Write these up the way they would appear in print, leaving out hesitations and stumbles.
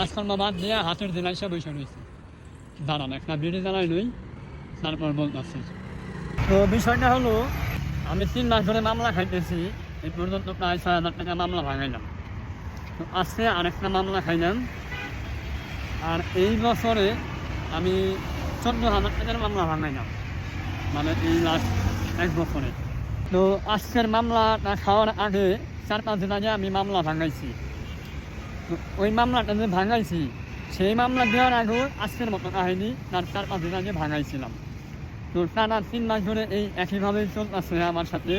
কাজকর্ম বাদ দিয়ে হাতের জেলায় সে বসে রয়েছে। দাঁড়ান একটা বিড়ি জ্বালাই নই, তারপর বলতেছি। তো বিষয়টা হলো, আমি 3 মাস ধরে মামলা খাইতেছি, এই পর্যন্ত প্রায় 6,000 টাকা মামলা ভাঙাইলাম। তো আজকে আরেকটা মামলা খাইলাম, আর এই বছরে আমি 14,000 টাকার মামলা ভাঙাইলাম, মানে এই লাস্ট 1 বছরে। তো আজকের মামলাটা খাওয়ার আগে 4-5 দিন আগে আমি মামলা ভাঙাইছি। তো ওই মামলাটা যে ভাঙাইছি, সেই মামলা দেওয়ার আগেও আজকের মতো কাহিনি তার 4-5 দিন আগে ভাঙাইছিলাম। তো টানা 3 মাস ধরে এই একইভাবেই চলতেছে আমার সাথে।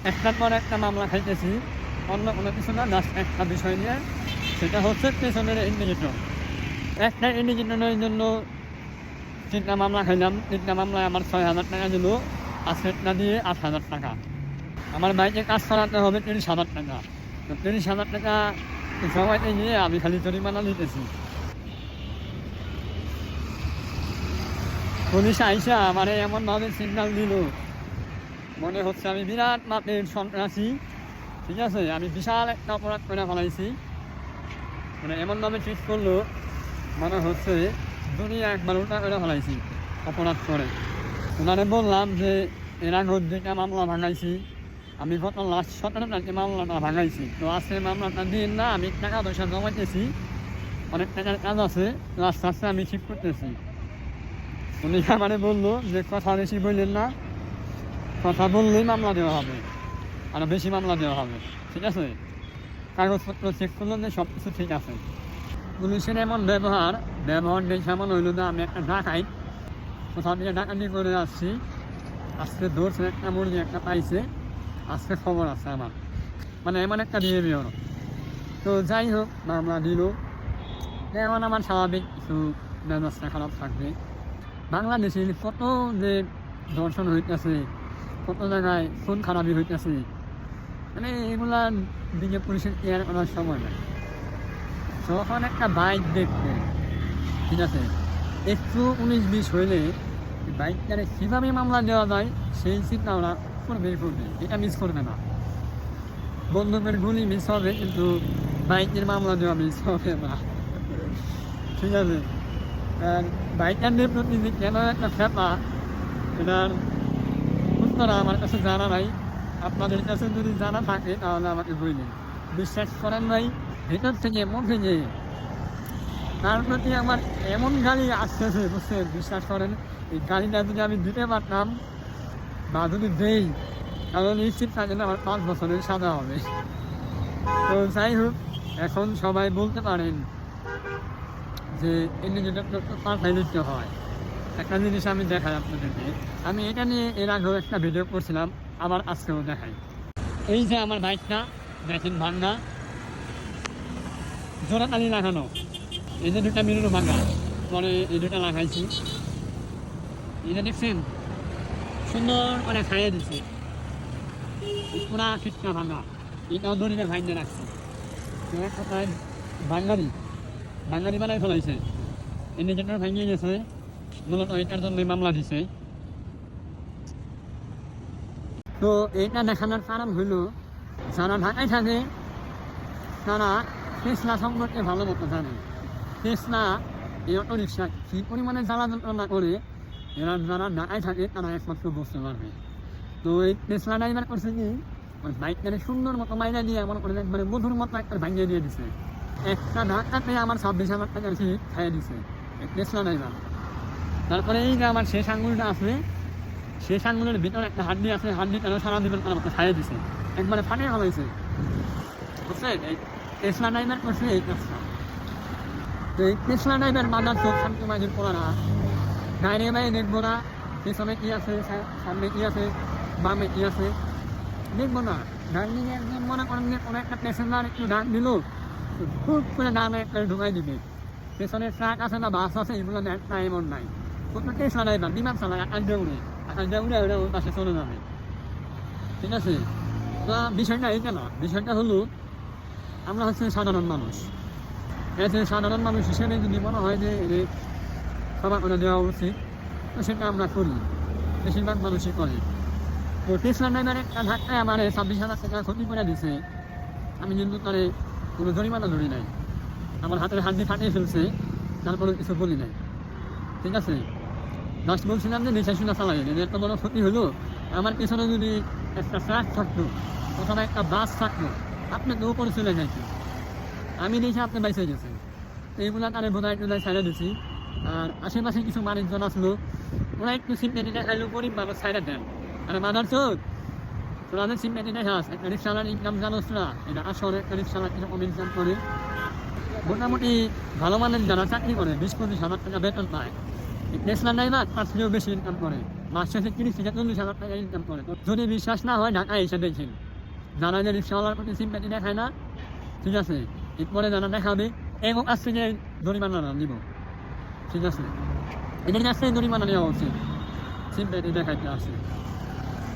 একটার পর একটা মামলা খাইতেছি, অন্য কোনো কিছু না, জাস্ট একটা বিষয় নিয়ে, সেটা হচ্ছে পেছনের ইন্ডিকেটর। একটা ইন্ডিকেটরের জন্য 3টা মামলা খাইলাম। 3টা মামলায় আমার 6,000 টাকা দিল, আজকেরটা দিয়ে 8,000 টাকা। আমার বাইকে কাজ করাতে হবে 30,000 টাকা। তো 30,000 টাকা জমাইতে গিয়ে আমি খালি জরিমানা নিতেছি। পুলিশ আইসা আমার এমনভাবে সিগন্যাল দিল, মনে হচ্ছে আমি বিরাট মাপের সন্ত্রাসী, ঠিক আছে, আমি বিশাল একটা অপরাধ করে ফেলাইছি। মানে এমনভাবে ট্রিট করলো, মনে হচ্ছে দুনিয়া একবার উল্টা করে ফেলাইছি অপরাধ করে। ওনারে বললাম যে এর আগে 2টা মামলা ভাঙাইছি, আমি গত লাস্ট 17 তারিখে মামলাটা ভাঙাইছি। তো আজকে মামলাটা দিন না, আমি টাকা পয়সা জমাইতেছি, অনেক টাকার কাজ আছে, তো আস্তে আস্তে আমি ঠিক করতেছি। উনি আমারে বললো যে কথা বেশি বললেন না, কথা বললেই মামলা দেওয়া হবে, আরও বেশি মামলা দেওয়া হবে, ঠিক আছে। কাগজপত্র চেক করলো যে সব কিছু ঠিক আছে। পুলিশের এমন ব্যবহার দেখে এমন হইল যে আমি একটা ডাকাইত, কোথাও থেকে ডাকাতি করে আসছি, আজকে ধরছে একটা মুরগি একটা পাইছে, আজকে খবর আছে আমার, মানে এমন একটা বিহেভিয়ার। তো যাই হোক, মামলা দিল, এখন আমার স্বাভাবিক কিছু ব্যবস্থা খারাপ থাকবে। বাংলাদেশের কত যে ধর্ষণ হইতেছে, কত জায়গায় খুন খারাপি হইতেছে, মানে এগুলার দিকে পুলিশের কেয়ার করার সময় নেই। যখন একটা বাইক দেখবে, ঠিক আছে, একটু 19-20 হইলে বাইকটারে কীভাবে মামলা দেওয়া যায় সেই চিন্তা ওরা করবে, এটা মিস করবে না। বন্দুকের গুলি মিস হবে, কিন্তু বাইকের মামলা দেওয়া মিস হবে না, ঠিক আছে। আর বাইকারদের প্রতি যে কেন একটা ফেপা, এটার উত্তর আমার কাছে জানা নাই। আপনাদের কাছে যদি জানা থাকে তাহলে আমাকে বললেন। বিশ্বাস করেন নাই, ভেতর থেকে মুখে গিয়ে তার প্রতি আমার এমন গালি আসতেছে, বুঝছেন, বিশ্বাস করেন। এই গালিটা যদি আমি দিতে পারতাম বা যদি দেই, তাহলে নিশ্চিত থাকে না আমার 5 বছরের সাজা হবে। তো যাই হোক, এখন সবাই বলতে পারেন যে ইন্ডিকেটর পাল্টাই দিতে হয়। একটা জিনিস আমি দেখাই আপনাদেরকে, আমি এটা নিয়ে এর আগেও একটা ভিডিও করছিলাম, আবার আজকেও দেখাই। এই যে আমার বাইকটা দেখেন ভাঙা, জোড়াতালি লাগানো, এই যে 2টা মিররও ভাঙা, পরে এই 2টা লাগাইছি, এটা দেখছেন সুন্দর করে খাইয়ে দিচ্ছে, পুরা ফিটটা ভাঙা, এটাও দড়িটা ভাঙতে রাখছে। এক কথায় বাঙালি বানাই ফেলাইছে, ইন্ডিকেটর ভাঙিয়ে গেছে, মূলত এটার জন্যই মামলা দিছে। তো এটা দেখানোর কারণ হইল, যারা ঢাকায় থাকে তারা টেসলা সম্পর্কে ভালো মতো জানে। টেসলা এই অটো রিক্সা কী পরিমাণে জ্বালা যন্ত্রণা করে, এরা যারা ঢাকায় থাকে তারা একমাত্র বুঝতে পারবে। তো এই টেসলা ড্রাইভার করছে কি, ওই বাইকটারে সুন্দর মতো মাইনা দিয়ে এমন করে একবারে মধুর মতো একটা ভাঙিয়ে দিয়ে দিছে। একটা ধাক্কাতে আমার 26,000 টাকা খাইয়ে দিছে টেসলা ড্রাইভার। তারপরে এই যে আমার শেষ আঙুলটা আছে, শেষ আঙুলের ভিতরে একটা হাড্ডি আছে, হাড্ডিটা সারা জীবন আমাকে খাইয়ে দিছে, একবারে ফাটিয়ে ফেলাইছে, বুঝছেন। এই টেসলা ড্রাইভার করছে এই কাজটা। তো এই টেসলা ড্রাইভার বাজার চোখ শান্তি মাঝির পড়া, গাড়ি বাইরে দেখবো না, পেছনে কী আছে, সামনে কী আছে, বামে কী আছে দেখবো না। গাড়ি একজন মনে করেন যে কোনো একটা প্যাসেঞ্জার একটু ডাক দিল, খুব করে ডানে একটা ঢুকাই দিবে। পেছনে ট্রাক আছে না, বাস আছে, এগুলো একটা এমন নাই। প্রত্যেক টেসলা ড্রাইভার বিমান চালায়, আকাশ দিয়ে উড়ে ওর পাশে চলে যাবে, ঠিক আছে। তো বিষয়টা এইটা না, বিষয়টা হলো আমরা হচ্ছে সাধারণ মানুষ। এতে সাধারণ মানুষ হিসেবে যদি মনে হয় যে ক্ষমা করে দেওয়া উচিত, তো সেটা আমরা করি, বেশিরভাগ মানুষই করে। তো টেসলা ড্রাইভার একটা ধাক্কায় আমার 26,000 টাকা ক্ষতি করে দিছে, আমি কিন্তু তারে কোনো জরিমানা ধরি নাই। আমার হাতের হাড্ডি ফাটিয়ে ফেলছে, তারপরে কিছু বলি নাই, ঠিক আছে। লাস্ট বলছিলাম যে নেশা শুনা চালাইনি, এত বড় ক্ষতি হলো। আমার পেছনে যদি একটা ট্রাক থাকতো অথবা একটা বাস থাকতো, আপনি তো উপরে চলে যাইতেন, আমি দেখি আপনি বাইসে গেছেন। এইগুলা তারে বোধহয় টোধায় ছাইড়া দিচ্ছি। আর আশেপাশে কিছু মানুষজন আসলো, ওরা একটু সিম্পেটি দেখাইলো, গরিব মানুষ ছাইড়া দেন। আর মাদার চোখ তোরাদের সিম্পেটি দেখাস, একটা রিক্সাওয়ালার ইনকাম জানোস না, এটা আসলে একটা রিক্সাওয়ালা কিরকম ইনকাম করে। মোটামুটি ভালো মানের যারা চাকরি করে 20-25 হাজার টাকা বেতন পায়, টেসলা ড্রাইভার তার থেকেও বেশি ইনকাম করে, মাস শেষে 30-40 হাজার টাকা ইনকাম করে। যদি বিশ্বাস না হয় ঢাকায় এসে দেখছেন, যারা যে রিক্সাওয়ালার প্রতি সিম্পেটি দেখায় না, ঠিক আছে, এরপরে যারা দেখাবে এবং কাছ থেকে জরিমানা নিব, ঠিক আছে, এদের কাছ থেকে জরিমানা নেওয়া উচিত। সিম্পেটি দেখাইতে আসছে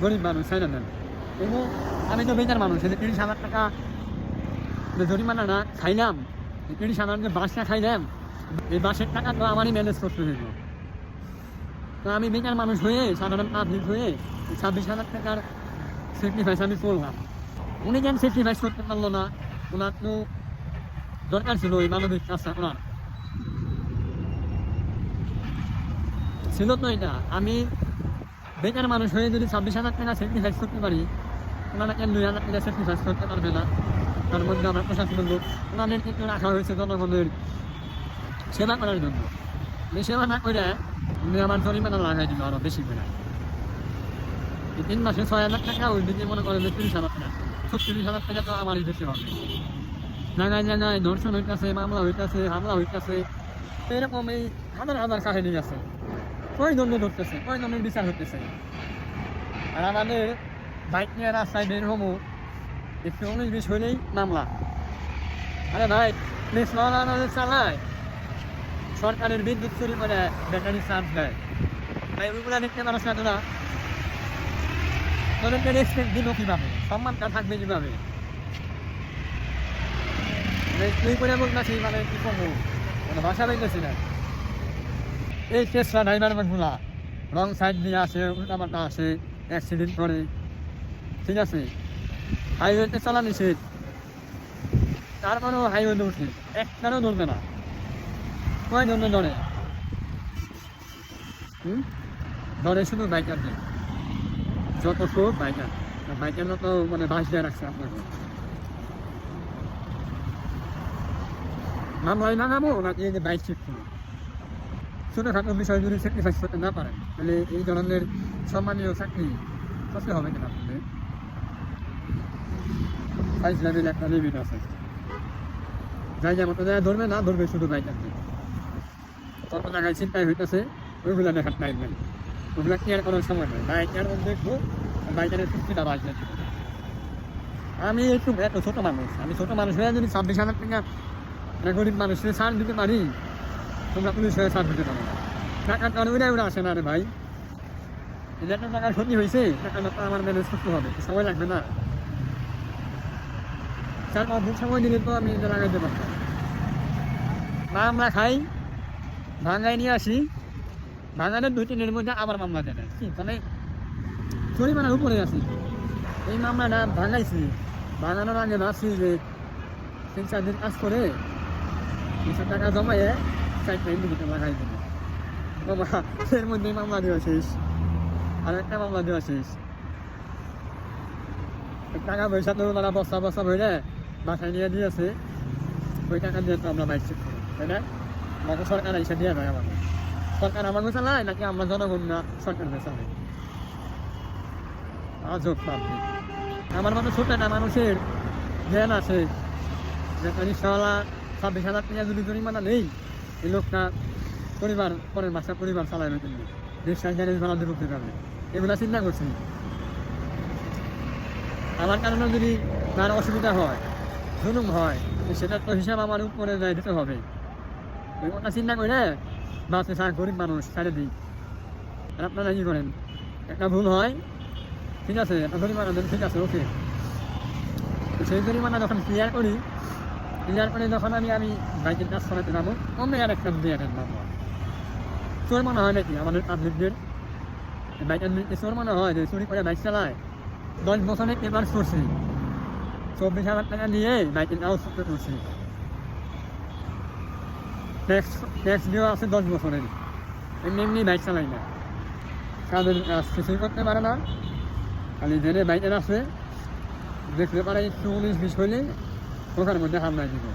গরিব মানুষ, ছাইড়া দেন। এবং আমি তো বেকার মানুষ, 30,000 টাকা জরিমানা না খাইলাম, 30,000 যে বাসটা খাইলাম, এই বাসের টাকা তো আমারই ম্যানেজ করতে হইব। তো আমি বেকার মানুষ হয়ে, সাধারণ পাবলিক হয়ে 26,000 টাকার স্যাক্রিফাইস আমি করলাম। উনি কেন স্যাক্রিফাইস করতে পারলো না? ওনার তো দরকার ছিল ওই মানবিক কাজটা করার, ছিল তো এটা। আমি বেকার মানুষ হয়ে যদি 26,000 টাকা স্যাক্রিফাইস করতে পারি, ওনারা কেন 2,000 টাকা স্যাক্রিফাইস করতে পারবে না? তার মধ্যে আমার প্রশাসনের লোক, ওনাদের কিন্তু রাখা হয়েছে জনগণের সেবা করার জন্য। এই সেবা না করে উনি আমার জরিমানা লাগাই দিল আরো বেশি করে। 3 মাসে 6,000 টাকা, ওই দিকে মনে করেন যে 30,000 টাকা, 36,000 টাকা তো আমারই বেশি হবে। জায়গায় জায়গায় ধর্ষণ হইতেছে, মামলা হইতেছে, হামলা হইতেছে, এরকম এই হাজার কাহিনী আছে। কই দণ্ড ধরতেছে, কই দণ্ডের বিচার হইতেছে। আর আমাদের বাইক নিয়ে রাস্তায় বের হবো, একটু 19-20 হইলেই মামলা। আরে ভাই, চালায় সরকারের বিদ্যুৎ চুরি করে ব্যাটারি চার্জ দেয়, ভাই ওইগুলা দেখতে পারো না তোরা? তোদেরকে রেসপেক্ট দিল কীভাবে, সম্মানটা থাকবে কীভাবে? তুই করে বলতেছি, মানে কী করবো, মানে ভাষা বেঁধেছি না। এই টেসলা ড্রাইভারগুলা রং সাইড দিয়ে আসে, উল্টাপাল্টা আসে, অ্যাক্সিডেন্ট করে, ঠিক আছে। হাইওয়েতে চলা নিষেধ, তারপরেও হাইওয়েতে উঠে একটারও ধরবে না। কয় ধরবে ধরে? ধরে শুধু বাইকারদের, যত সব বাইকার, বাইকার তো মানে বাস দিয়ে রাখছে আপনাকে। মামলায় নামাবো নাকি এই যে বাইক চেক করবো? ছোটোখাটো বিষয় যদি স্যাক্রিফাইস করতে না পারেন, তাহলে এই ধরনের সম্মানীয় চাকরি করতে হবে কিনা? আপনাদের সাইজ লেভেল একটা লিমিট আছে, জায়গা মতো জায়গায় ধরবে না, ধরবে শুধু বাইকারদের। কত জায়গায় চিন্তায় হইতেছে, ওইগুলো দেখার টাইম নেই, ওগুলো কেয়ার করার সময় নেই। বাইকের মধ্যে একটু বাইকারের চুক্তিটা বাজবে। আমি একটু এত ছোটো মানুষ, আমি ছোটো মানুষ হয়ে যদি 26,000 টাকা গরিব মানুষের ছাড় দিতে পারি, তোমরা পুলিশ হয়ে ছাড় দিতে পারো না। টাকার কারণে ওরা আসে না রে ভাই, এত টাকার ক্ষতি হয়েছে, টাকাটা তো আমার ম্যানেজ করতে হবে, সময় লাগবে না? 4-5 দিন সময় দিলে তো আমি এটা লাগাইতে পারতাম না। আমরা খাই, ভাঙায় নিয়ে আসি, ভাঙানোর 2-3 দিনের মধ্যে আবার মামলা দেয়, কি মানে জরিমানার উপরে আছি। এই মামলাটা ভাঙাইছি, ভাঙানোর আগে ভাবছি যে 3-4 দিন কাজ করে কিছু টাকা জমাইয়ে 4টা ইন্ডিভিতে লাগাই দেবো। বাবা, এর মধ্যেই মামলা দেওয়া শেষ, আর একটা মামলা দেওয়া শেষ। টাকা পয়সা তো তারা বস্তা বস্তা ভরে বাসায় নিয়ে দিয়েছে, ওই টাকা দিয়ে তো আমরা বাইক চেক করি, তাই না? আমাকে সরকার এসে দিয়ে দেয়, আমাকে সরকার আমাকে চালায় নাকি আমরা জনগণ না সরকারকে চালাই? আজব ভাবছি। আমার মতো ছোট একটা মানুষের জ্ঞান আছে যে রিক্সাওয়ালা 26,000 টাকা যদি জরিমানা নেই, এই লোকটা পরিবার পরের মাসে পরিবার চালানোর জন্য রিক্সায় গ্যারেজ ভাড়া দিয়ে করতে পারবে, এগুলো চিন্তা করছি। আমার কারণে যদি তার অসুবিধা হয়, জুলুম হয়, সেটার তো হিসাব আমার উপরে যায় দিতে হবে। ওই কথা চিন্তা করে বাসে থাক, গরিব মানুষ ছাড়ে দিই। আর আপনারা কী করেন, একটা ভুল হয়, ঠিক আছে, একটা জরিমানা দেন, ঠিক আছে, ওকে। সেই জরিমানা যখন ক্লিয়ার করে যখন আমি বাইকের কাজ করাতে যাবো, অন্য আর একটা দিয়ে নামবো। চোর মনে হয় নাকি আমাদের পাবলিকদের? বাইকের চোর মনে হয় যে চুরি করে বাইক চালায়? 10 বছরে পেপার করছি, 24,000 টাকা দিয়ে বাইকের কাগজ করছি। ট্যাক্স দেওয়া আছে 10 বছরের, এমনি বাইক চালাই না, কাজের কাজ কিছুই করতে পারে না, খালি জেনে বাইকের আছে দেখতে পারে একটু 19-20 হইলে ওখানের মধ্যে হামলায় দিব।